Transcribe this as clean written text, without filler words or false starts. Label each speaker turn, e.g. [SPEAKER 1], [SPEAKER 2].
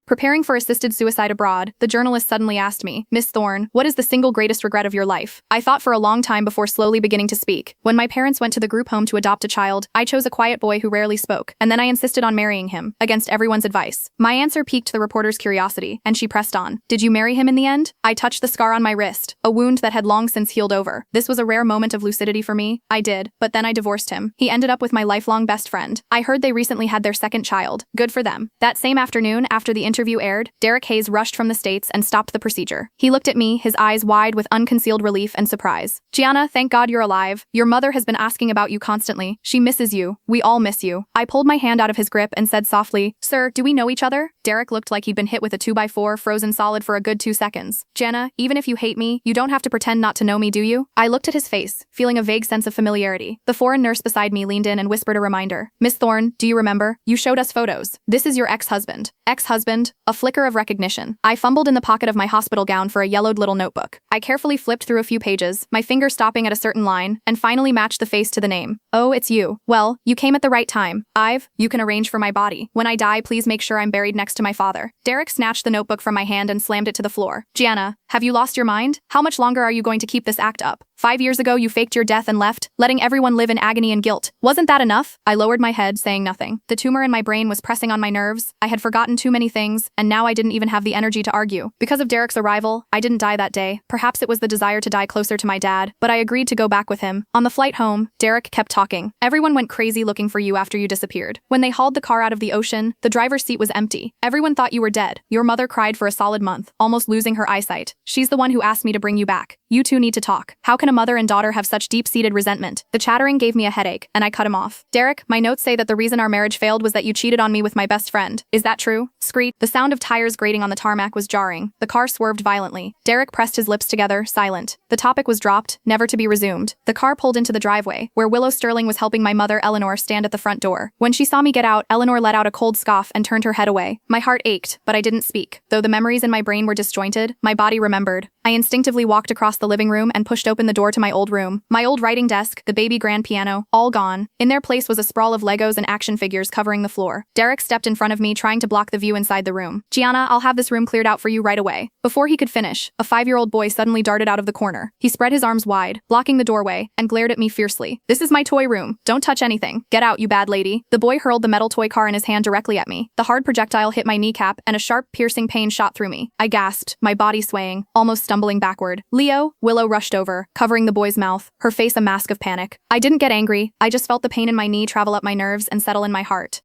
[SPEAKER 1] Preparing for assisted suicide abroad, the journalist suddenly asked me, "Miss Thorne, what is the single greatest regret of your life?" I thought for a long time before slowly beginning to speak. When my parents went to the group home to adopt a child, I chose a quiet boy who rarely spoke, and then I insisted on marrying him, against everyone's advice. My answer piqued the reporter's curiosity, and she pressed on. "Did you marry him in the end?" I touched the scar on my wrist, a wound that had long since healed over. This was a rare moment of lucidity for me. I did, but then I divorced him. He ended up with my lifelong best friend. I heard they recently had their second child. Good for them. That same afternoon, after the interview aired, Derek Hayes rushed from the States and stopped the procedure. He looked at me, his eyes wide with unconcealed relief and surprise. "Gianna, thank God you're alive. Your mother has been asking about you constantly. She misses you. We all miss you." I pulled my hand out of his grip and said softly, "Sir, do we know each other?" Derek looked like he'd been hit with a 2x4 frozen solid for a good 2 seconds. "Gianna, even if you hate me, you don't have to pretend not to know me, do you?" I looked at his face, feeling a vague sense of familiarity. The foreign nurse beside me leaned in and whispered a reminder. "Miss Thorne, do you remember? You showed us photos. This is your ex-husband." Ex-husband? A flicker of recognition. I fumbled in the pocket of my hospital gown for a yellowed little notebook. I carefully flipped through a few pages, my finger stopping at a certain line, and finally matched the face to the name. "Oh, it's you. Well, you came at the right time. You can arrange for my body. When I die, please make sure I'm buried next to my father." Derek snatched the notebook from my hand and slammed it to the floor. "Gianna, have you lost your mind? How much longer are you going to keep this act up? 5 years ago you faked your death and left, letting everyone live in agony and guilt. Wasn't that enough?" I lowered my head, saying nothing. The tumor in my brain was pressing on my nerves. I had forgotten too many things, and now I didn't even have the energy to argue. Because of Derek's arrival, I didn't die that day. Perhaps it was the desire to die closer to my dad, but I agreed to go back with him. On the flight home, Derek kept talking. "Everyone went crazy looking for you after you disappeared. When they hauled the car out of the ocean, the driver's seat was empty. Everyone thought you were dead. Your mother cried for a solid month, almost losing her eyesight. She's the one who asked me to bring you back. You two need to talk. How can a mother and daughter have such deep-seated resentment?" The chattering gave me a headache, and I cut him off. "Derek, my notes say that the reason our marriage failed was that you cheated on me with my best friend. Is that true?" Screech. The sound of tires grating on the tarmac was jarring. The car swerved violently. Derek pressed his lips together, silent. The topic was dropped, never to be resumed. The car pulled into the driveway, where Willow Sterling was helping my mother, Eleanor, stand at the front door. When she saw me get out, Eleanor let out a cold scoff and turned her head away. My heart ached, but I didn't speak. Though the memories in my brain were disjointed, my body remembered. I instinctively walked across the living room and pushed open the door to my old room. My old writing desk, the baby grand piano, all gone. In their place was a sprawl of Legos and action figures covering the floor. Derek stepped in front of me, trying to block the view inside the room. "Gianna, I'll have this room cleared out for you right away." Before he could finish, a 5-year-old boy suddenly darted out of the corner. He spread his arms wide, blocking the doorway, and glared at me fiercely. "This is my toy room. Don't touch anything. Get out, you bad lady." The boy hurled the metal toy car in his hand directly at me. The hard projectile hit my kneecap, and a sharp, piercing pain shot through me. I gasped, my body swaying, almost stumbling backward. "Leo!" Willow rushed over, covering the boy's mouth, her face a mask of panic. I didn't get angry. I just felt the pain in my knee travel up my nerves and settle in my heart.